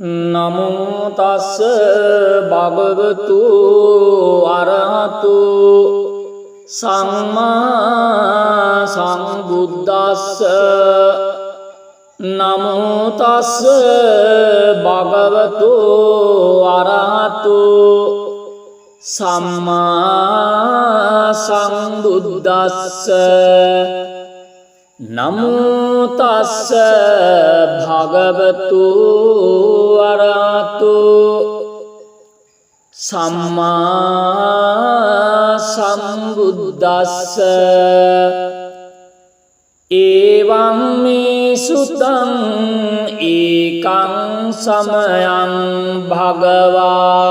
නමෝ තස්ස භගවතු අරහතු සම්මා සම්බුද්දස්ස. නමෝ තස්ස භගවතු අරහතු සම්මා සම්බුද්දස්ස. නමෝ තස්ස භගවතු අරහතු සම්මා සම්බුද්දස්ස. එවං මේ සුතං ඒකං සමයං භගවා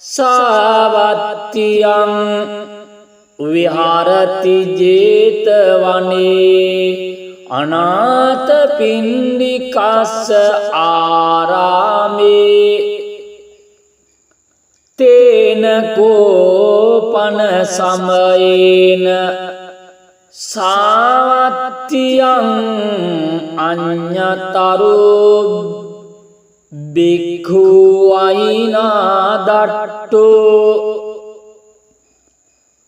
සාවත්තියං විහාරති ජේතවනේ අනාථපිණ්ඩිකස්ස ආරාමේ තේන කෝපන සමයේන සාවත්තියං අඤ්ඤතරෝ බික්ඛු අයිනාදට්ඨෝ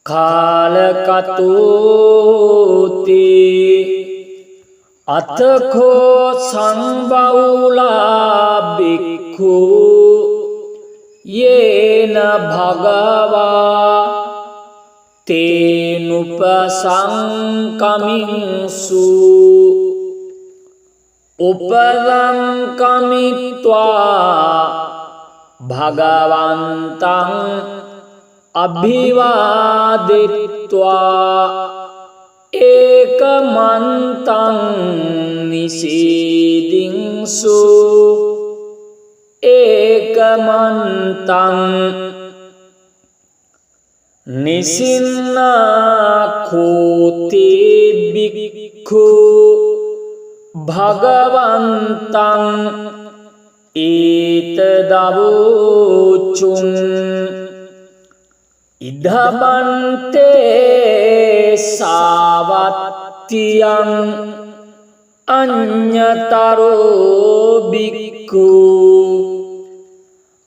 කාලකතෝති අතඛෝ සංබෞලා බික්ඛු යේන භගවා තේනුපසංකමින්සු උපසංකමිත්වා භගවන්තං අභිවාදිත්වා ඒකමන්තං නිසීදින්සු ඒකමන්තං නිසින්නාඛෝති බික්ඛු භගවන්තං ඒතදවෝචුං ඉද්ධබන්තේ සාවත්තියං අඤ්ඤතරෝ බික්ඛු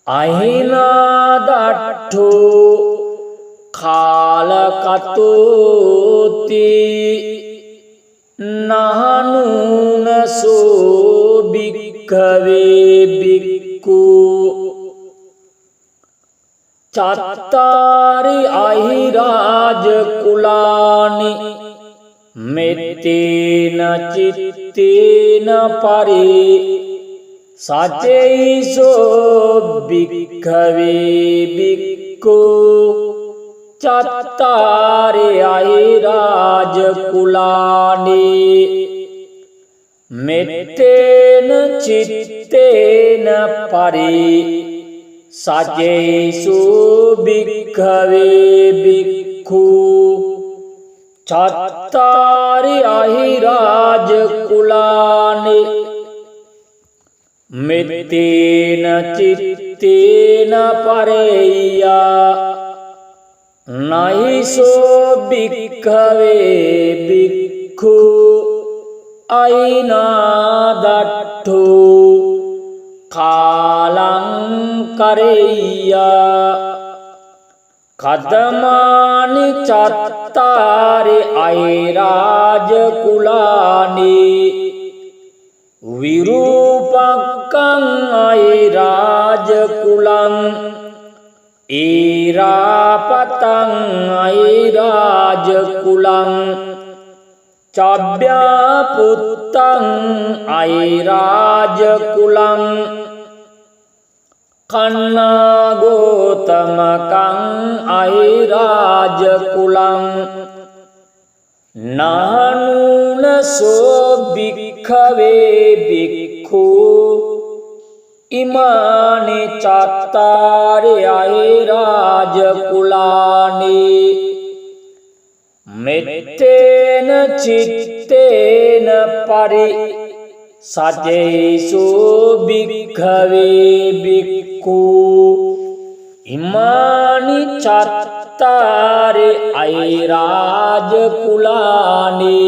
අහිනාදට්ඨෝ කාලකතෝති නහනුනසෝ භික්ඛවේ බික්ඛු චත්තාරි අහිරාජ කුලානි මෙත්තේන චිත්තේන පරි සචේසෝ භික්ඛවේ බික්ඛු චත්තාරි අහිරාජ කුලානි මෙත්තේන චිත්තේන පරි සජේසු භික්ඛවේ බික්ඛු චත්තාරි අහිරාජ කුලානි මෙත්තේන චිත්තේන පරේයා නයිසෝ භික්ඛවේ බික්ඛු අයිනාදට්ඨෝ කාලං කරෙය්‍යා කතමානි චත්තාරි අයිරාජ කුලානි විරූපක්ඛං අයිරාජ කුලං ඊරාපතං අයිරාජ කුලං චබ්බ්‍යා පුත්තං අයිරාජ කුලං කන්නාගෝතමකං අයිරාජ කුලං නානුනසෝ භික්ඛවේ බික්ඛු ඉමානි චත්තාරි අයිරාජ කුලානි මෙත්තේන චිත්තේන පරි සජේසු භික්ඛවේ බික්ඛු ඉමානි චත්තාරි අයිරාජ කුලානි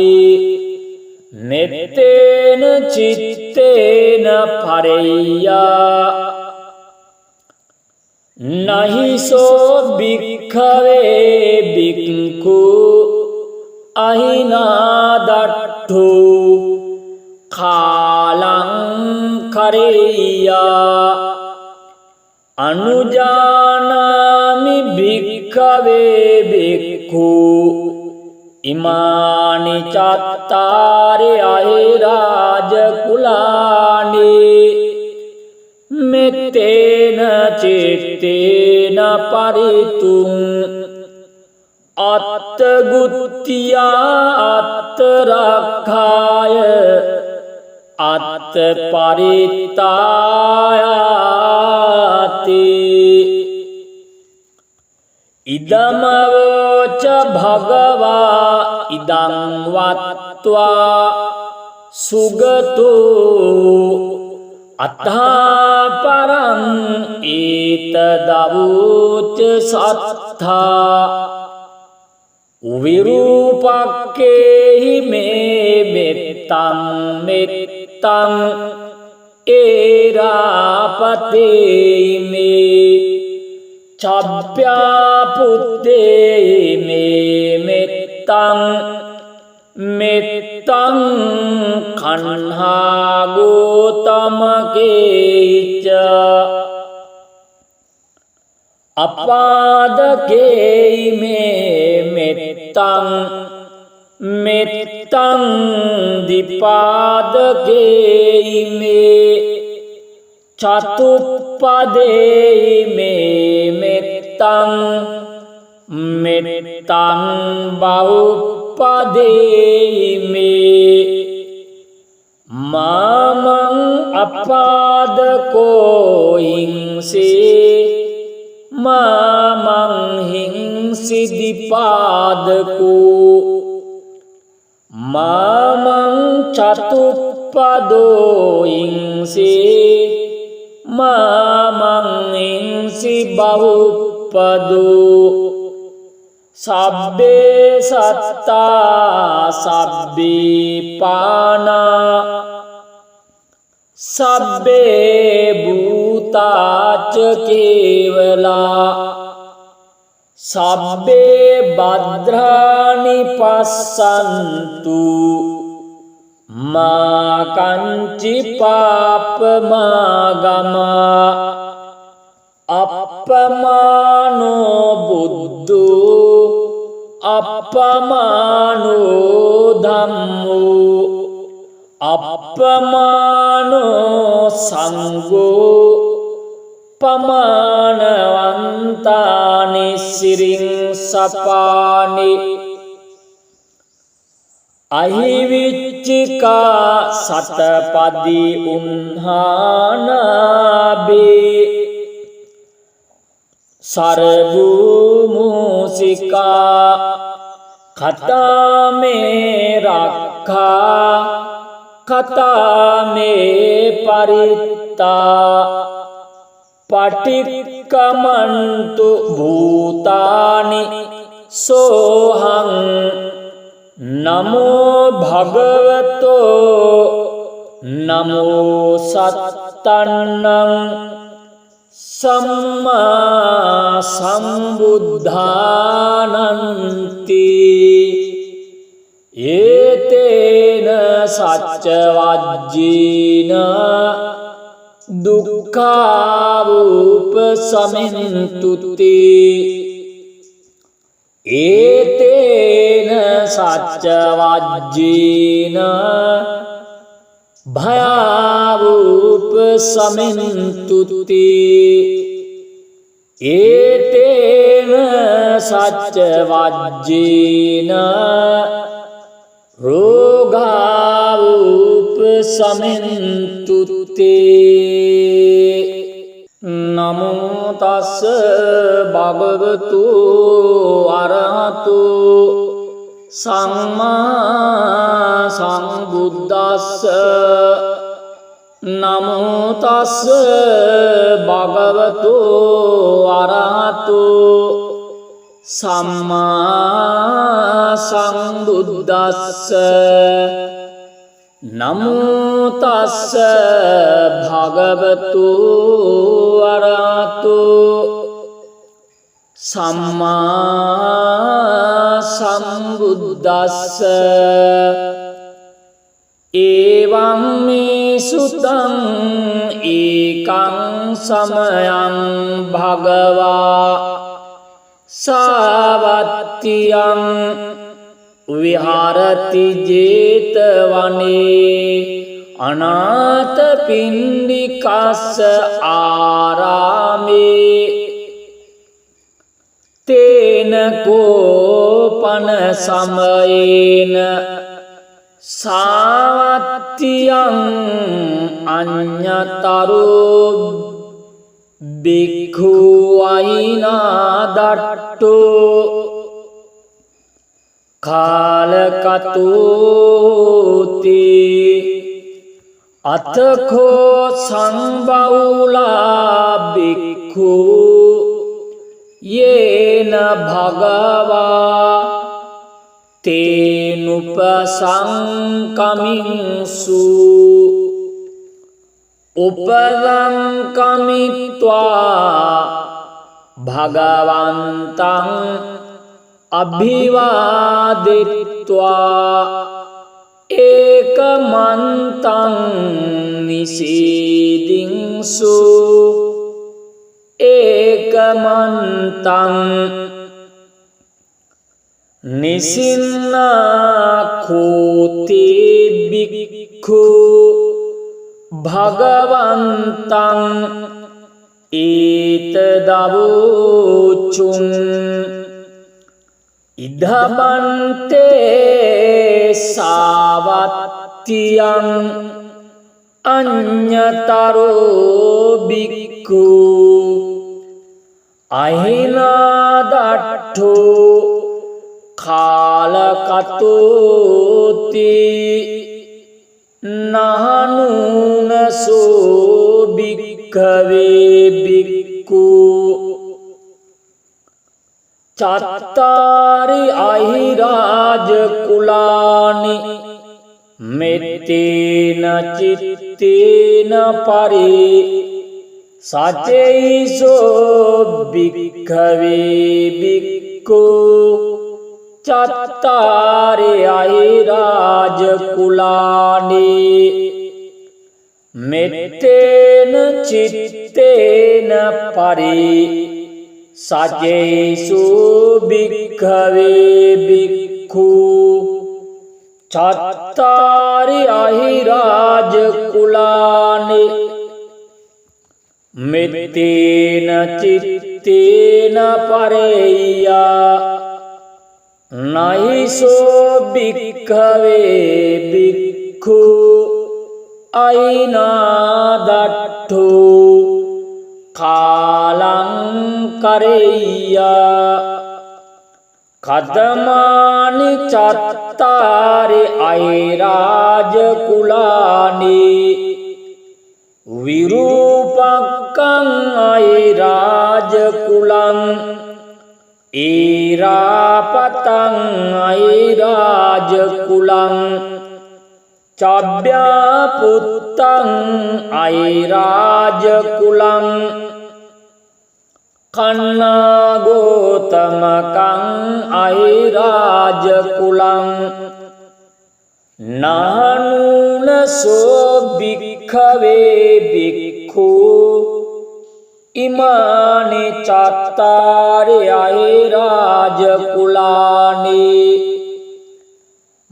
මෙත්තේන චිත්තේන පරෙය්‍යා නහිසෝ භික්ඛවේ භික්ඛු අහිනාදට්ඨු කාලං කරෙය්‍යා අනුජානාමි භික්ඛවේ භික්ඛු ඉමානි චත්තාරි අහිරාජ කුලානි මෙත්තේන චිත්තේන පරිතුං අත්තගුත්තියා අත්තරක්ඛාය අත්තපරිත්තායාති ඉදමවෝච භගවා ඉදං වත්වා සුගතෝ අත්ථා පරං ඒතදවෝච සත්තා උවිරූපක්කේහි මේ මෙත්තං මෙත්තං ඒරාපතේ මේ චබ්බ්‍යාපුත්තේ මේ මෙත්තං මෙත්තං කන්හා ගෝතමකේච අපාදකේ මේ මෙත්තං මෙත්තං දිපාදකේ මේ චතුප්පදේ මේ මෙත්තං මෙත්තං බහුප්පදේ මේ මාමං අපාදකෝ හිංසේ මාමං හිංසිදිපාදකෝ මාමං චතුප්පදෝ හිංසේ මාමං හිංසි බහුප්පදෝ සබ්බේ සත්තා සබ්බේ පානා සබ්බේ භූතාච කේවලා සබ්බේ භද්‍රානි පස්සන්තු මා කංචි පාපමාගමා අප්පමානෝ බුද්ධෝ අප්පමානෝ ධම්මෝ අප්පමානෝ සංඝෝ පමානවන්තානි සිරින් සපානි අහිවිච්චිකා සතපදි උන්හානාබේ සරබුමුසිකා කතාමේ රක්ඛා කතාමේ පරිත්තා පටික්කමන්තු භූතානි සෝහං නමෝ භගවතෝ නමෝ සත්තන්නං සම්මා සම්බුද්ධානන්ති ඒතේන සච්ච වජ්ජීන දුක්ඛාවූප සමින්තුති ඒතේන සච්ච වජ්ජීන භයාවූප සමින්තුති ඒතේන සච්ච වජ්ජීන රෝගාවූප සමින්තුති නමෝ තස්ස භගවතු අරහතු සම්මා සම්බුද්දස්ස නමෝ තස්ස භගවතු අරහතු සම්මා සම්බුද්දස්ස නමෝ තස්ස භගවතු අරහතෝ සම්මා සම්බුද්දස්ස එවං මේ සුතං ඒකං සමයං භගවා සාවත්තියං විහාරති ජේතවනේ අනාථපිණ්ඩිකස්ස ආරාමේ තේන කෝපන සමයේන සාවත්තියං අඤ්ඤතරෝ බික්ඛු අයිනාදට්ඨෝ කාලකතෝති අතඛෝ සංබෞලා බික්ඛු යේන භගවා තේනුපසංකමින්සු උපසංකමිත්වා භගවන්තං අභිවාදිත්වා ඒකමන්තං නිසීදින්සු ඒකමන්තං නිසින්නාඛෝති බික්ඛු භගවන්තං ඊතදවෝචුං ඉද්ධබන්තේ සාවත්තියං අඤ්ඤතරෝ බික්ඛු අහිනාදට්ඨෝ කාලකතෝති නහනුනසෝ බික්ඛවේ බික්ඛු චත්තාරි අහිරාජ කුලානි මෙත්තේන චිත්තේන පරි සචේසෝ බික්ඛවේ බික්ඛු චත්තාරි අහිරාජ කුලානි මෙත්තේන චිත්තේන පරි සජේසු බික්ඛවේ බික්ඛු චත්තාරි අහිරාජ කුලානි මෙත්තේන චිත්තේන පරේයා නයිසෝ බික්ඛවේ බික්ඛු අයිනාදට්ඨෝ කාලං කරෙය්‍යා කතමානි චත්තාරි අයිරාජ කුලානි විරූපක්ඛං අයිරාජ කුලං ඊරාපතං අයිරාජ කුලං චබ්බ්‍යා පුත්තං අයිරාජ කුලං කන්නාගෝතමකං අයිරාජ කුලං නානුනසෝ බික්ඛවේ බික්ඛු ඉමානි චත්තාරි අයිරාජ කුලානි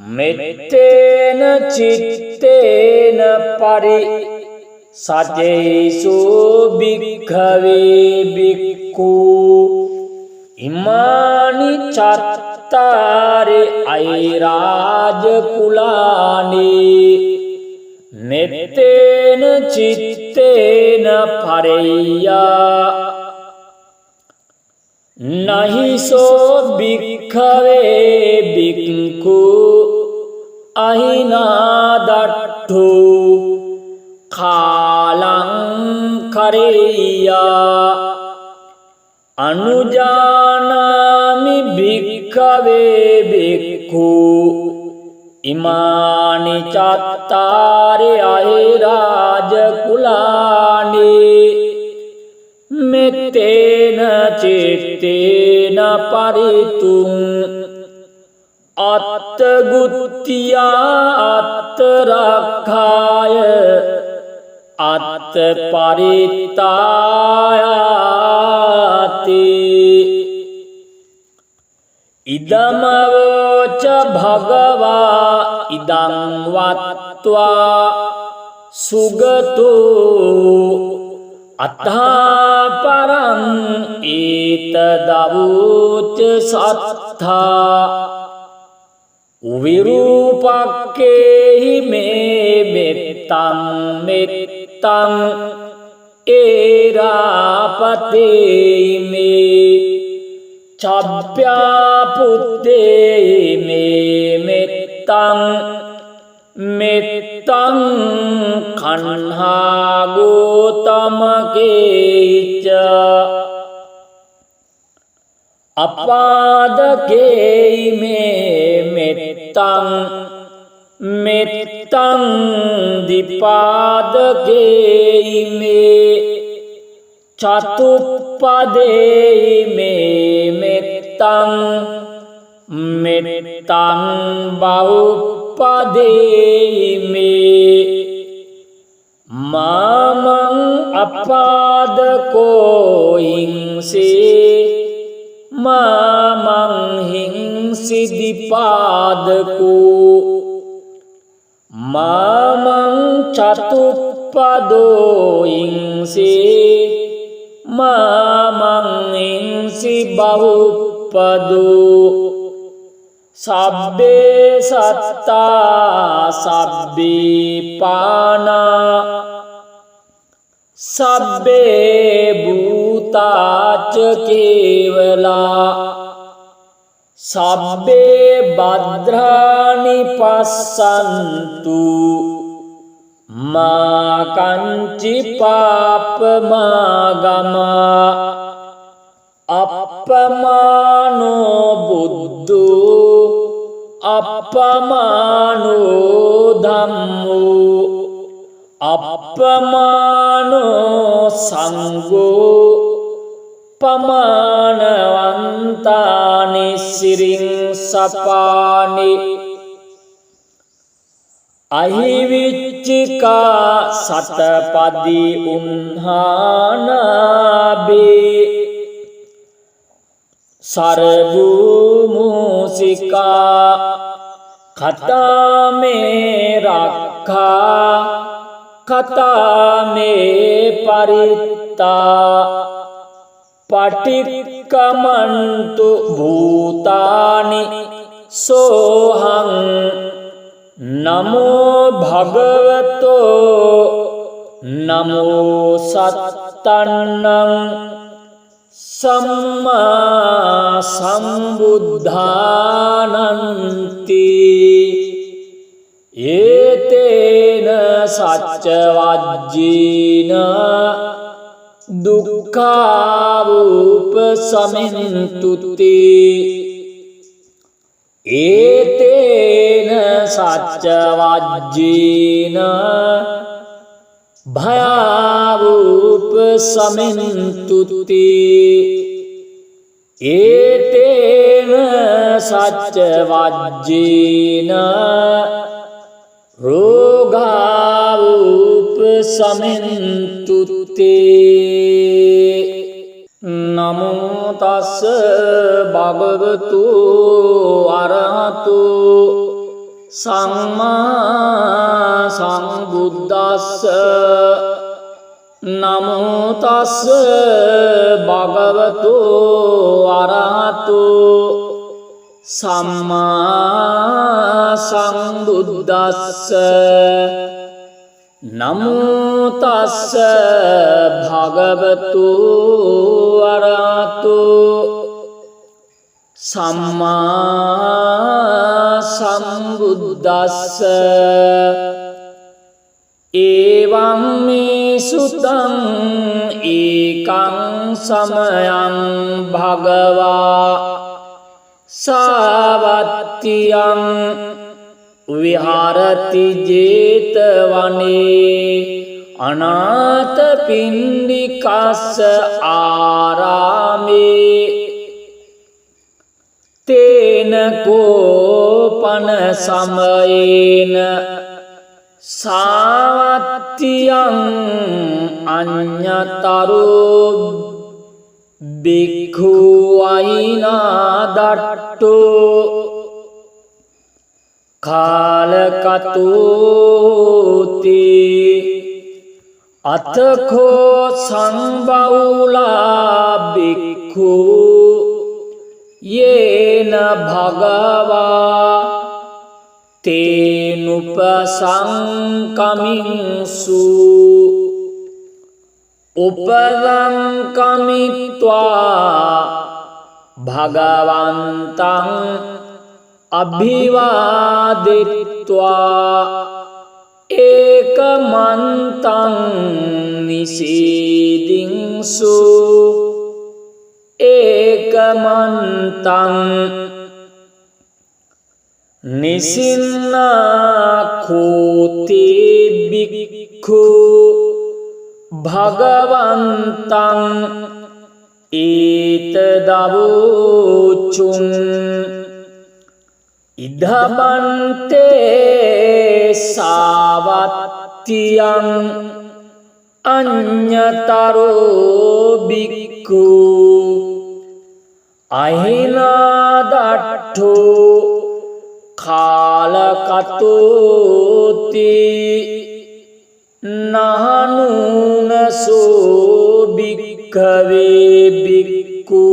මෙත්තේන චිත්තේන පරි සජේසු බික්ඛවේ බික්ඛු ඉමානි චත්තාරි අයිරාජ කුලානි මෙත්තේන චිත්තේන පරෙය්‍යා නහිසෝ බික්ඛවේ බික්ඛු අහිනාදට්ඨෝ කාලං කරෙය්‍යා අනුජානාමි භික්ඛවේ භික්ඛු ඉමානි කුලානි චත්තාරි අහිරාජ කුලානි මෙත්තේන චිත්තේන පරිතුං අත්තගුත්තියා අත්තරක්ඛාය අත්ත පරිත්තායාති ඉදමවෝච භගවා ඉදං වත්වා සුගතෝ අත්ථා පරං ඒතදවෝච සත්තා විරූපක්කේහි මේ මෙත්තං මෙත්තං ඒරාපතේ මේ චබ්බ්‍යා පුත්තේ මේ මෙත්තං මෙත්තං කන්හා ගෝතමකේච අපාදකේ මේ මෙත්තං මෙත්තං දිපාදකේ මේ චතුප්පදේ මේ මෙත්තං මෙත්තං බහුප්පදේ මේ මාමං අපාදකෝ හිංසේ මාමං හිංසි දිපාදකෝ මාමං චතුප්පදෝ හිංසේ මාමං හිංසි බහුප්පදෝ සබ්බේ සත්තා සබ්බේ පානා සබ්බේ භූතාච කේවලා සබ්බේ භද්‍රානි පස්සන්තු මා කංචි පාපමාගමා අප්පමානෝ බුද්ධෝ අප්පමානෝ ධම්මෝ අප්පමානෝ සංඝෝ පමානවන්තානි සිරින් සපානි අහිවිච්චිකා සතපදි උන්හානාබේ සරබුමුසිකා කතාමේ රක්ඛා කතාමේ පරිත්තා පටික්කමන්තු භූතානි සෝහං නමෝ භගවතෝ නමෝ සත්තන්නං සම්මා සම්බුද්ධානන්ති ඒතේන සච්ච වජ්ජීන දුක්ඛාවූප සමින්තුති ඒතේන සච්ච වජ්ජීන භයාවූප සමින්තුති ඒතේන සච්ච වජ්ජීන රෝගාවූප සමින්තුති නමෝ තස්ස භගවතු අරහතු සම්මා සම්බුද්දස්ස නමෝ තස්ස භගවතු අරහතු සම්මා සම්බුද්දස්ස නමෝ තස්ස භගවතු අරහතු සම්මා සම්බුද්දස්ස එවං මේ සුතං ඒකං සමයං භගවා සාවත්තියං විහරති ජේතවනේ අනාථපිණ්ඩිකස්ස ආරාමේ තේන කෝපන සමයේන සාවත්තියං අඤ්ඤතරෝ බික්ඛු අයිනාදට්ඨෝ කාලකතෝති අතඛෝ සංබෞලා බික්ඛු යේන භගවා තේනුපසංකමින්සු උපසංකමිත්වා භගවන්තං අභිවාදිත්වා ඒකමන්තං නිසීදින්සු ඒකමන්තං නිසින්නාඛෝති බික්ඛු භගවන්තං ඊතදවෝචුං ඉද්ධබන්තේ සාවත්තියං අඤ්ඤතරෝ බික්ඛු අහිනාදට්ඨෝ කාලකතෝති නහනුනසෝ බික්ඛවේ බික්ඛු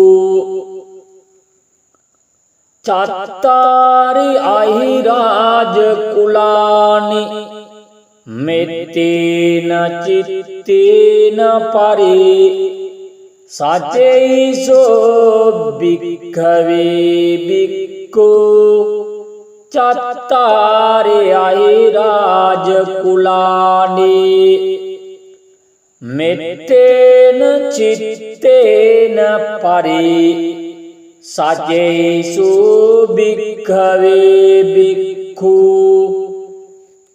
චත්තාරි අහිරාජ කුලානි මෙත්තේන චිත්තේන පරි සචේසෝ භික්ඛවේ භික්ඛු චත්තාරි අහිරාජ කුලානි මෙත්තේන චිත්තේන පරි සචේසු භික්ඛවේ භික්ඛු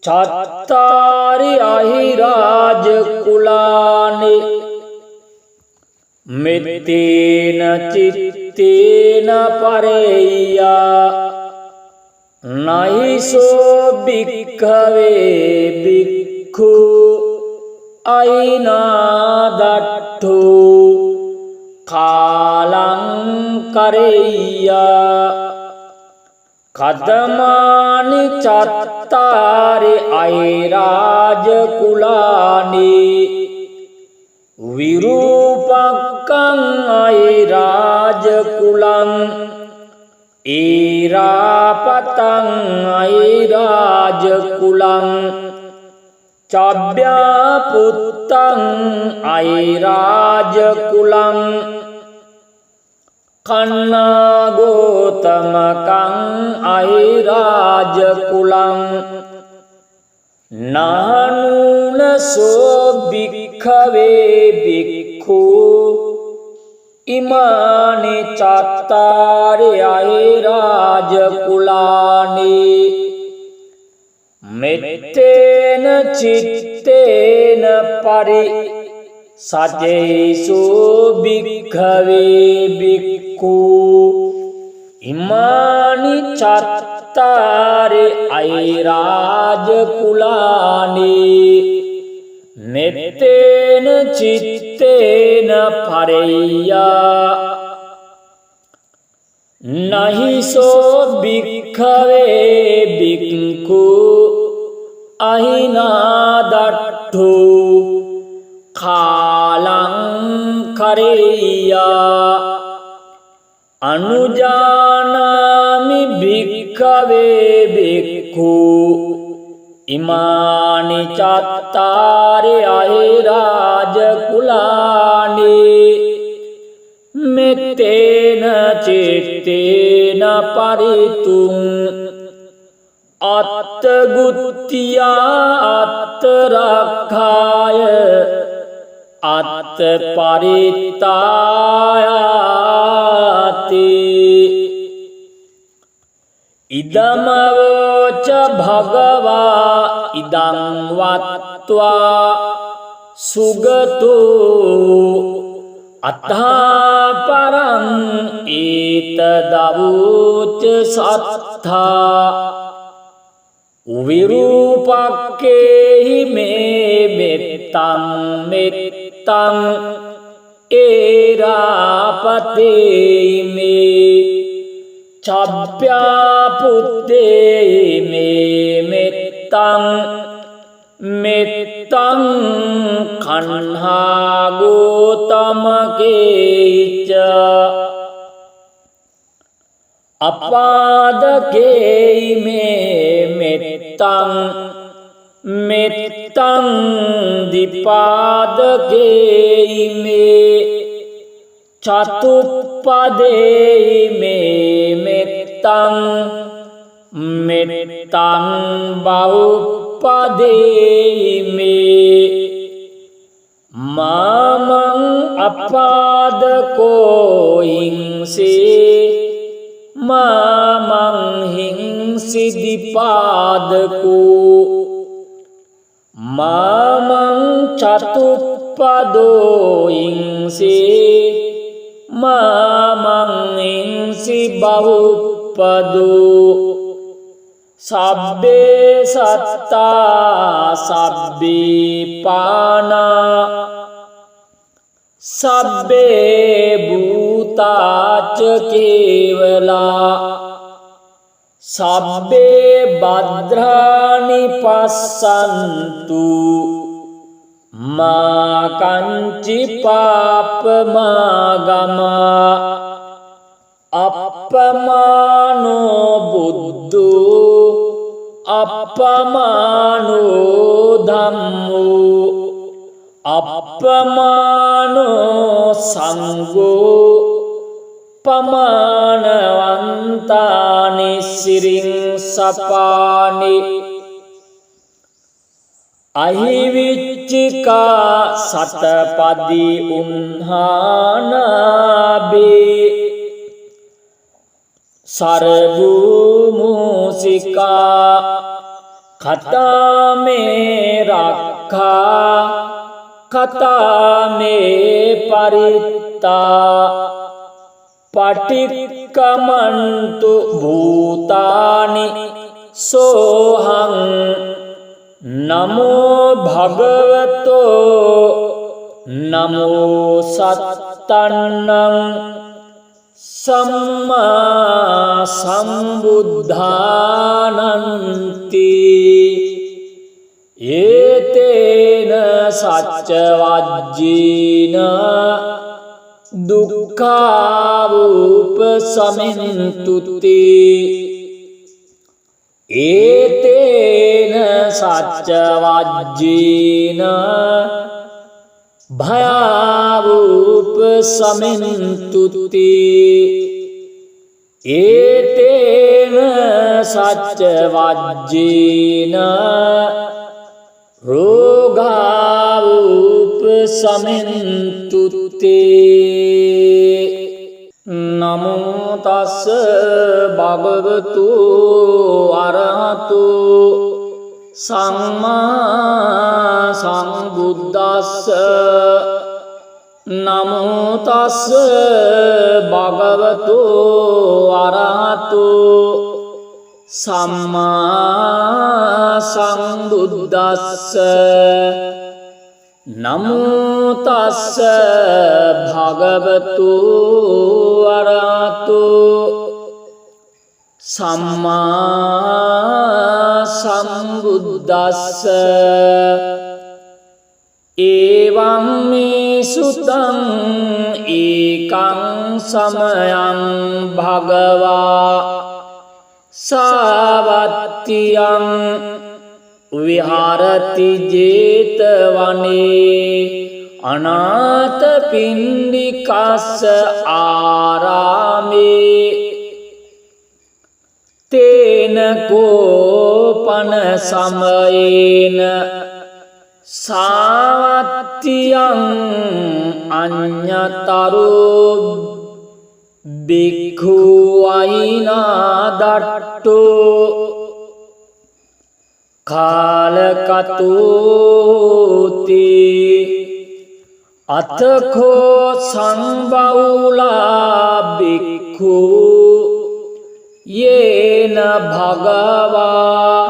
චත්තාරි අහිරාජ කුලානි මෙත්තේන චිත්තේන පරේයා නයිසෝ භික්ඛවේ භික්ඛු අයිනාදට්ඨෝ කාලං කරෙය්‍යා කදමානි චත්තාරි අයිරාජ කුලානි විරූපක්ඛං අයිරාජ කුලං ඊරාපතං අයිරාජ කුලං චබ්බ්‍යා පුත්තං අයිරාජ කුලං කන්නාගෝතමකං අයිරාජ කුලං නානුනසෝ භික්ඛවේ භික්ඛු ඉමානි චත්තාරි අයිරාජ කුලානි මෙත්තේන චිත්තේන පරි සචේසු භික්ඛවේ භික්ඛු ඉමානි චත්තාරි අයිරාජ කුලානි මෙත්තේන චිත්තේන පරෙය්‍යා නහිසෝ භික්ඛවේ භික්ඛු අහිනාදට්ඨෝ කාලං කරෙය්‍යා අනුජානාමි භික්ඛවේ භික්ඛු ඉමානි චත්තාරි අහිරාජ කුලානි මෙත්තේන චිත්තේන පරිතුං අත්තගුත්තියා අත්තරක්ඛාය අත්තපරිත්තායාති ඉදමවෝ च भगवा इदं वत्वा सुगतो अतः परं एतदवोच सत्था विरूपकेहि मे मित्तं मित्तं एरापते मे चभ्यापुते मे मित्तं मित्तं खन्हागोतमके च अपादके मे मित्तं मित्तं दिपादके मे चतुप्पदे मे मित्तं मित्तं बहुपदे मे मामं अपादको हिंसे मामं हिंसि दिपादको मामं चतुप्पदो हिंसे मामं हिंसि बहुपदो सब्बे सत्ता सब्बे पाना सब्बे भूता च केवला सब्बे भद्राणि पश्यन्तु मा कञ्चित् पापमागमा अपमानो बुद्धो अपमानो धम्मो अपमानो संगो पमानवन्तानि सिरिंसपानि अहिविच्चिका सतपदी उन्हानाबे सर्वमूसिका कथा में रखा कथा में परिता पटिक्कमन्तु भूतानि सोहं नमो भगवतो नमो सत्तन्नं सम्मा सम्बुद्धानन्ति एतेन सच्चवज्जेन दुःखावुपशमन्तु ते एतेन सच्चवज्जेन भयावुपशमन्तु ते एतेन सच्चवज्जेन रोगावुपशमन्तु ते नमो तस् भगवतो अरहतो सम्मा सम्बुद्दस्स नमो तस् भगवतो अरहतो सम्मा सम्बुद्दस्स नमो तस् भगवतो अरहतो सम्मा सम्बुद्दस्स एवं मे सुतं एकं समयं भगवा सावत्यं विहारति जेतवने अनाथपिण्डिकास्य आरामे तेन कोपन समयेन सावत्यं अन्यतरो भिक्खु अयिनादट्टो කාලකතෝති අතකෝ සංබෞලා බික්ඛු යේන භගවා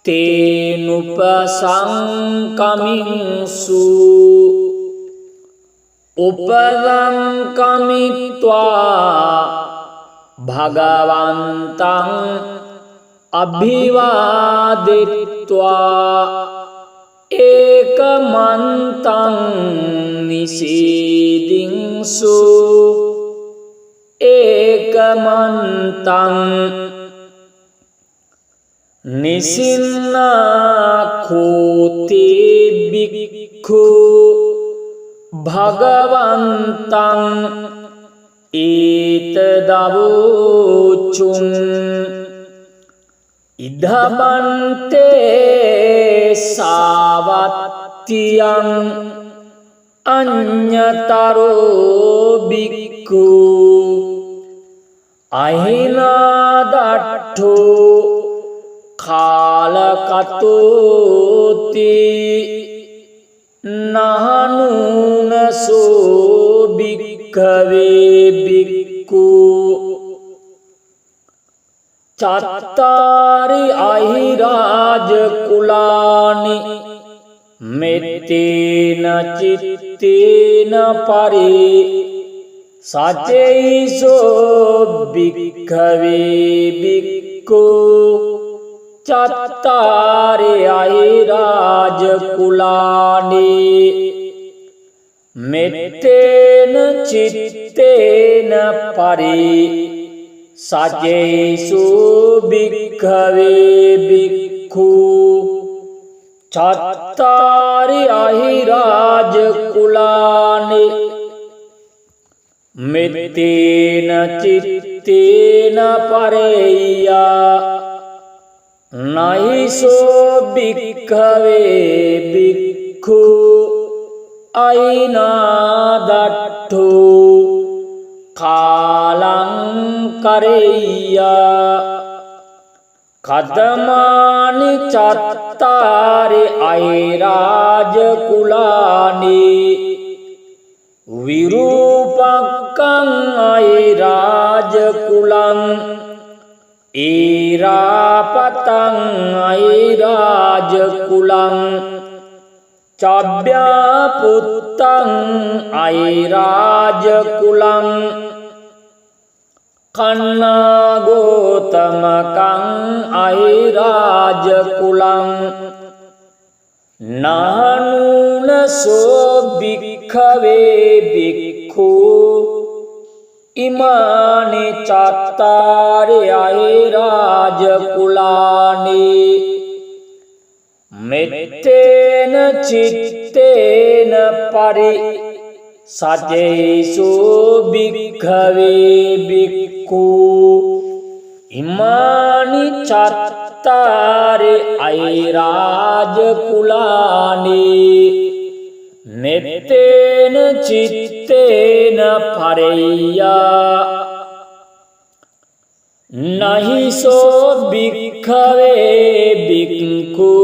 තේනුපසංකමින්සු උපසංකමිත්වා භගවන්තං අභිවාදිත්වා ඒකමන්තං නිසීදින්සු ඒකමන්තං නිසින්නාඛෝති බික්ඛු භගවන්තං ඒතදවෝචුං ඉදබන්තේ සාවත්තියං අඤ්ඤතරෝ බික්ඛු අහිනාදට්ඨෝ කාලකතෝති නහනුනසෝ බික්ඛවේ බික්ඛු චත්තාරි අහිරාජ කුලානි මෙත්තේන චිත්තේන පරි සචේසෝ බික්ඛවේ බික්ඛු චත්තාරි අහිරාජ කුලානි මෙත්තේන චිත්තේන පරි සජේසු බික්ඛවේ බික්ඛු චත්තාරි අහිරාජ කුලානි මෙත්තේන චිත්තේන පරේයා නයිසෝ බික්ඛවේ බික්ඛු අයිනාදට්ඨෝ කාලං කරෙය්‍යා කදමානි චත්තාරි අයිරාජ කුලානි විරූපක්ඛං අයිරාජ කුලං ඊරාපතං අයිරාජ කුලං චබ්බ්‍යා පුත්තං අයිරාජ කුලං කන්නාගෝතමකං අයිරාජ කුලං නානුනසෝ බික්ඛවේ බික්ඛු ඉමානි චත්තාරි අයිරාජ කුලානි මෙත්තේන චිත්තේන පරි සජේසු බික්ඛවේ බික්ඛු ඉමානි චත්තාරි අයිරාජ කුලානි මෙත්තේන චිත්තේන පරෙය්‍යා නහිසෝ බික්ඛවේ බික්ඛු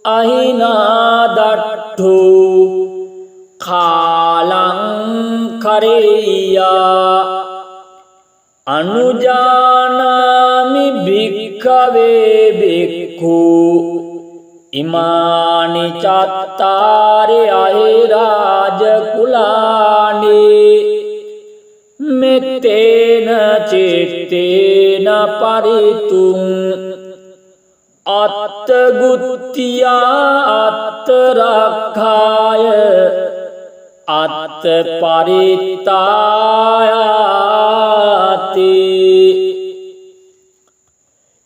අහිනාදට්ඨෝ කාලං කරෙය්‍යා අනුජානාමි භික්ඛවේ බික්ඛු ඉමානි චත්තාරි අහිරාජ කුලානි මෙත්තේන චිත්තේන පරිතුං අත්තගුත්තියා අත්තරක්ඛාය අත්තපරිත්තායාති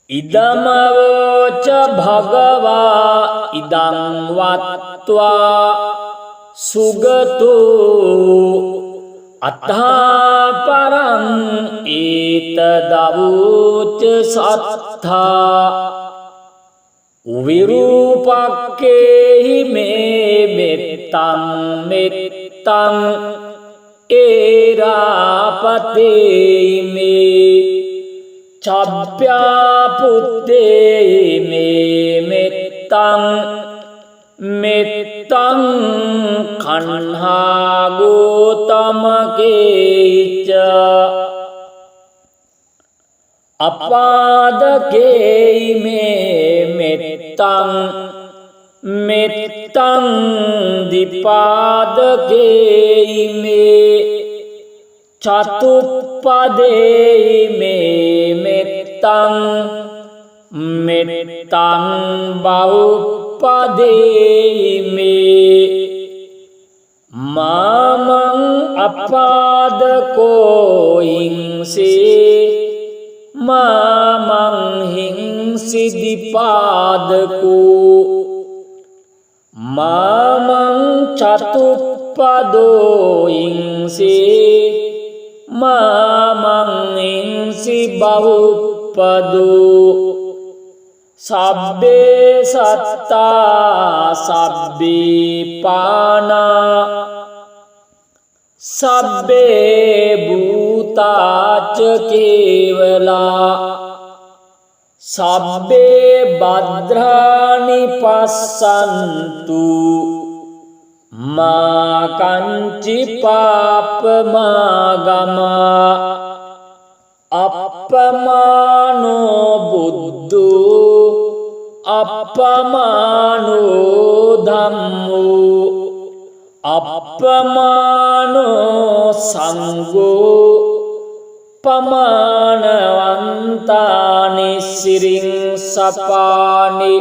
ඉදමවෝච භගවා ඉදං වත්වා සුගතෝ අත්ථාපරං ඒතදවෝච සත්තා විරූපක්කේහි මේ මෙත්තං මෙත්තං ඒරාපතේ මේ චබ්බ්‍යා පුත්තේ මේ මෙත්තං මෙත්තං කන්හා ගෝතමකේච අපාදකේ මේ මෙත්තං මෙත්තං දිපාදකේ මේ චතුප්පදේ මේ මෙත්තං මෙත්තං බහුප්පදේ මේ මාමං අපාදකෝ හිංසේ මාමං හිංසි දිපාදකෝ මාමං චතුප්පදෝ හිංසේ මාමං හිංසි බහුප්පදෝ සබ්බේ සත්තා සබ්බේ පානා සබ්බේ භූතාච කේවලා සබ්බේ භද්‍රානි පස්සන්තු මා කංචි පාපමාගමා අප්පමානෝ බුද්ධෝ අප්පමානෝ ධම්මෝ අප්පමානෝ සංඝෝ පමානවන්තානි සිරින් සපානි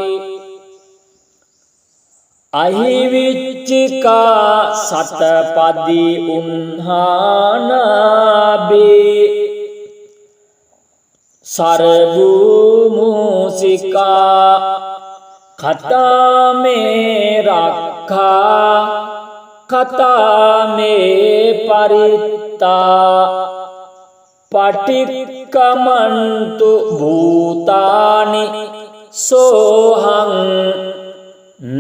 අහිවිච්චිකා සතපදි උන්හානාබේ සරබුමුසිකා කතාමේ රක්ඛා කතාමේ පරිත්තා පටික්කමන්තු භූතානි සෝහං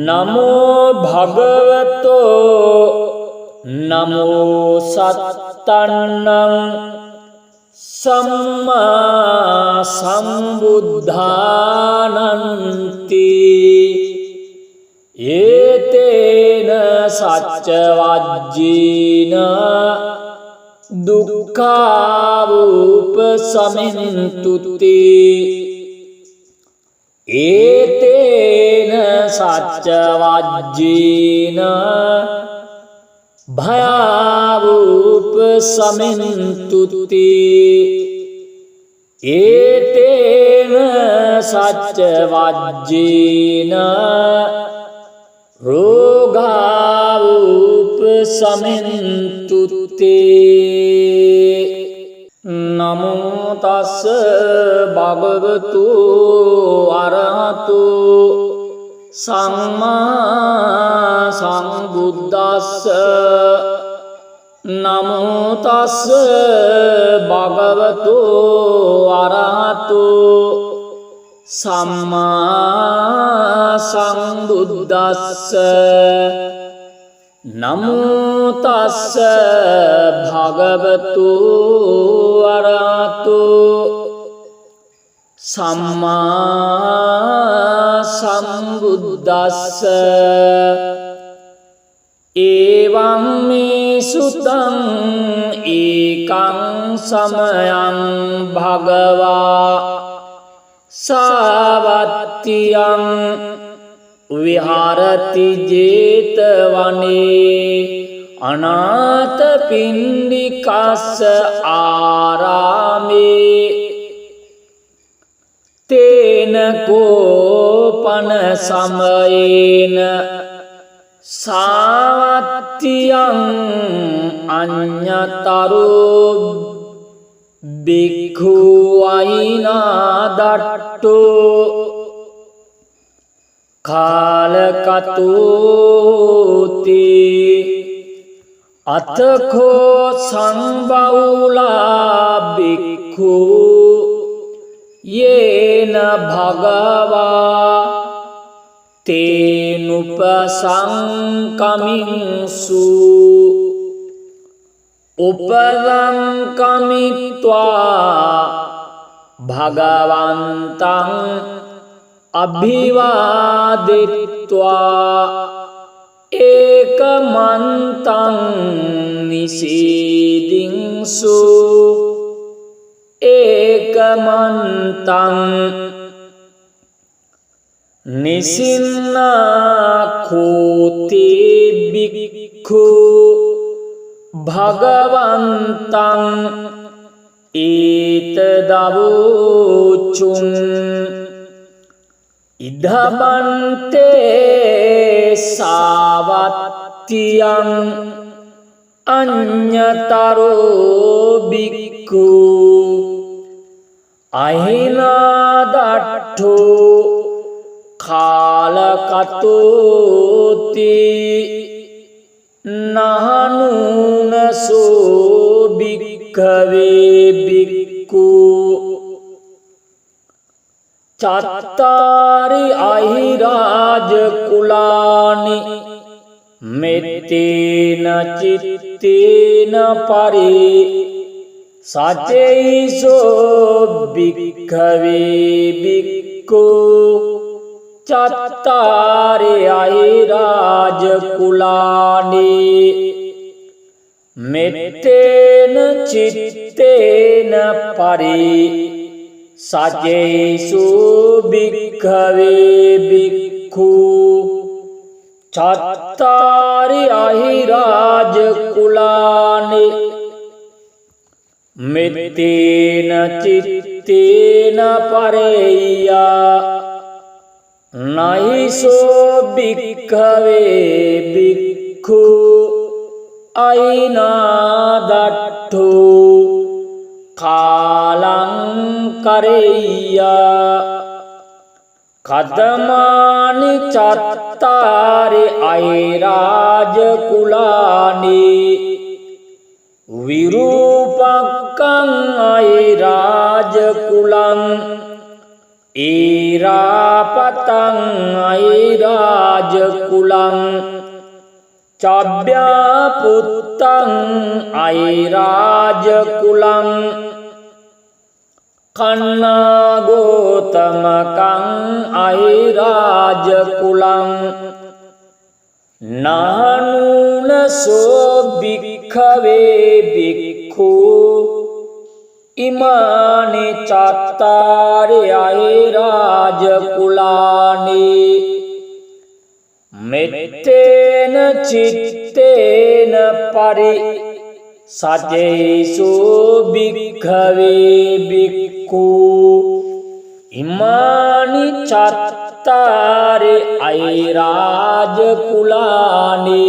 නමෝ භගවතෝ නමෝ සත්තන්නං සම්මා සම්බුද්ධානන්ති ඒතේන සච්ච වජ්ජීන දුක්ඛාවූප සමින්තුති ඒතේන සච්ච වජ්ජීන භයාවූප සමින්තුති ඒතේන සච්ච වජ්ජීන රෝගාවූප සමින්තුති නමෝ තස්ස භගවතු අරහතු සම්මා සම්බුද්දස්ස නමෝ තස්ස භගවතු අරහතු සම්මා සම්බුද්දස්ස නමෝ තස්ස භගවතු අරහතු සම්මා සම්බුද්දස්ස එවං මේ සුතං ඒකං සමයං භගවා සාවත්තියං විහාරති ජේතවනේ අනාථපිණ්ඩිකස්ස ආරාමේ තේන කෝපන සමයේන සාවත්තියං අඤ්ඤතරෝ බික්ඛු අයිනාදට්ඨෝ කාලකතෝති අතඛෝ සංබෞලා බික්ඛු යේන භගවා තේනුපසංකමින්සු උපසංකමිත්වා භගවන්තං අභිවාදිත්වා ඒකමන්තං නිසීදින්සු ඒකමන්තං නිසින්නාඛෝති බික්ඛු භගවන්තං ඒතදවෝචුං ඉදබන්තේ සාවත්තියං අඤ්ඤතරෝ බික්ඛු අහිනාදට්ඨෝ කාලකතෝති නහනුනසෝ භික්ඛවේ බික්ඛු චත්තාරි අහිරාජ කුලානි මෙත්තේන චිත්තේන පරේ සචේසෝ භික්ඛවේ බික්ඛු චත්තාරි අහිරාජ කුලානි මෙත්තේන චිත්තේන පරේ සජේසු භික්ඛවේ බික්ඛු චත්තාරි අහිරාජ කුලානි මෙත්තේන චිත්තේන පරේයා නයිසෝ භික්ඛවේ බික්ඛු අයිනාදට්ඨෝ කාලං කරෙය්‍යා කතමානි චත්තාරි අයිරාජ කුලානි විරූපක්ඛං අයිරාජ කුලං ඊරාපතං අයිරාජ කුලං චබ්බ්‍යා පුත්තං අයිරාජ කුලං කන්නාගෝතමකං අයිරාජ කුලං නානුනසෝ භික්ඛවේ බික්ඛු ඉමානි චත්තාරි අයිරාජ කුලානි මෙත්තේන චිත්තේන පරි සජේසු භික්ඛවේ බික්ඛු ඉමානි චත්තාරි අයිරාජ කුලානි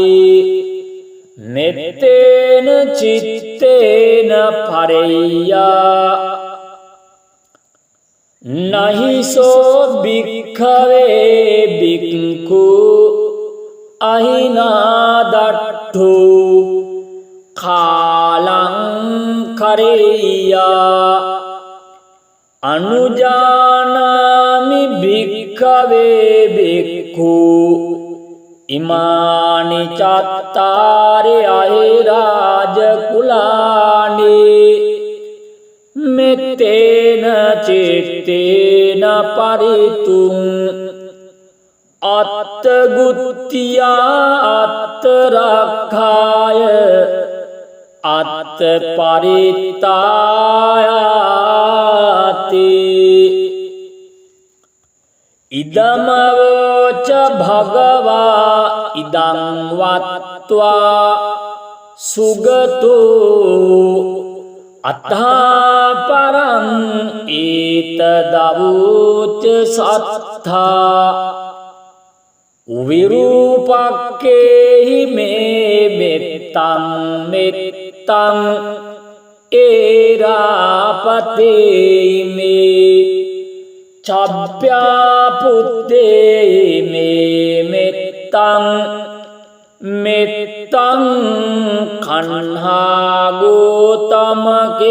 මෙත්තේන චිත්තේන පරෙය්‍යා නහිසෝ භික්ඛවේ බික්ඛු අහිනාදට්ඨෝ කාලං කරෙය්‍යා අනුජානාමි භික්ඛවේ බික්ඛු ඉමානි චත්තාරි අහිරාජ කුලානි මෙත්තේන චිත්තේන පරිතුං අත්තගුත්තියා අත්තරක්ඛාය අත්තපරිත්තායාති ඉදමවෝච භගවා ඉදං වත්වා සුගතෝ අත්ථාපරං ඒතදවෝච සත්තා විරූපක්ඛේහි මේ මෙත්තං මෙත්තං ඒරාපතේ මේ චබ්බ්‍යා පුත්තේ මේ මෙත්තං මෙත්තං කන්හා ගෝතමකේච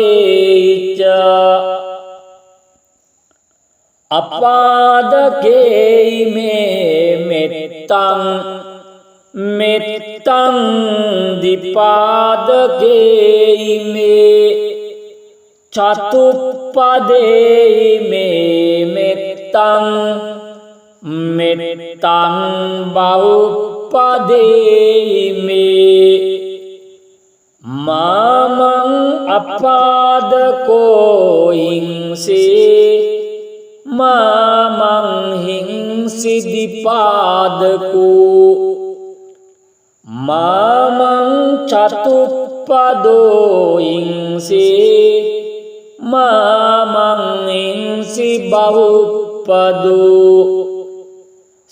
අපාදකේ මේ මෙත්තං මෙත්තං දීපාදකේ මේ චතුප්පදේයි මේ මෙත්තං මෙත්තං බහුප්පදේයි මේ මාමං අපාදකෝ හිංසේ මාමං හිංසිදිපාදකෝ මාමං චතුප්පදෝ හිංසේ මාමං හිංසි බහුප්පදෝ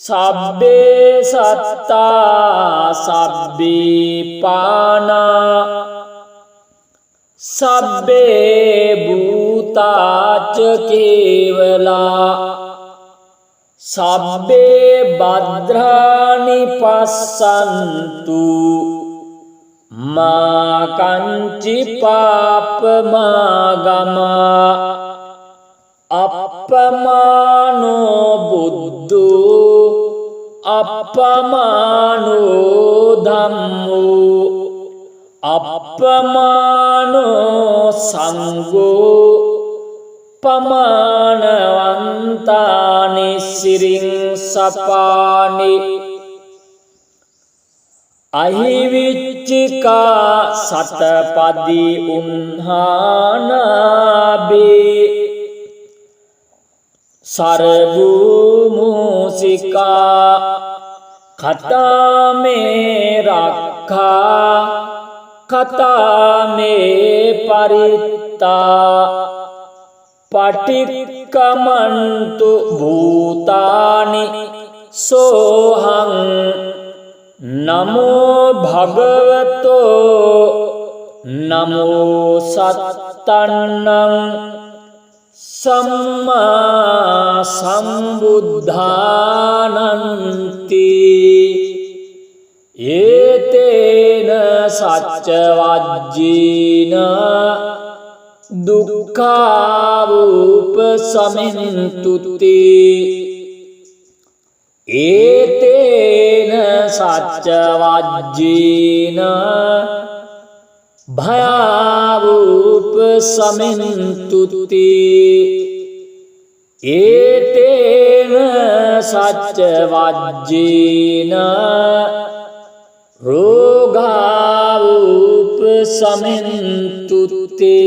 සබ්බේ සත්තා සබ්බේ පානා සබ්බේ භූතාච කේවලා සබ්බේ භද්‍රානි පස්සන්තු මා කංචි පාපමාගමා අප්පමානෝ බුද්ධෝ අප්පමානෝ ධම්මෝ අප්පමානෝ සංඝෝ පමානවන්තානි සිරින් සපානි අහිවිච්චිකා සතපදි උන්හානාබේ සරබුමුසිකා කතාමේ රක්ඛා කතාමේ පරිත්තා පටික්කමන්තු භූතානි සෝහං නමෝ භගවතෝ නමෝ සත්තන්නං සම්මා සම්බුද්ධානන්ති ඒතේන සච්ච වජ්ජීන දුක්ඛාවූප සමින්තුති ඒතේන සච්ච වජ්ජීන භයාවූප සමින්තුති ඒතේන සච්ච වජ්ජීන රෝගාවූප සමින්තුති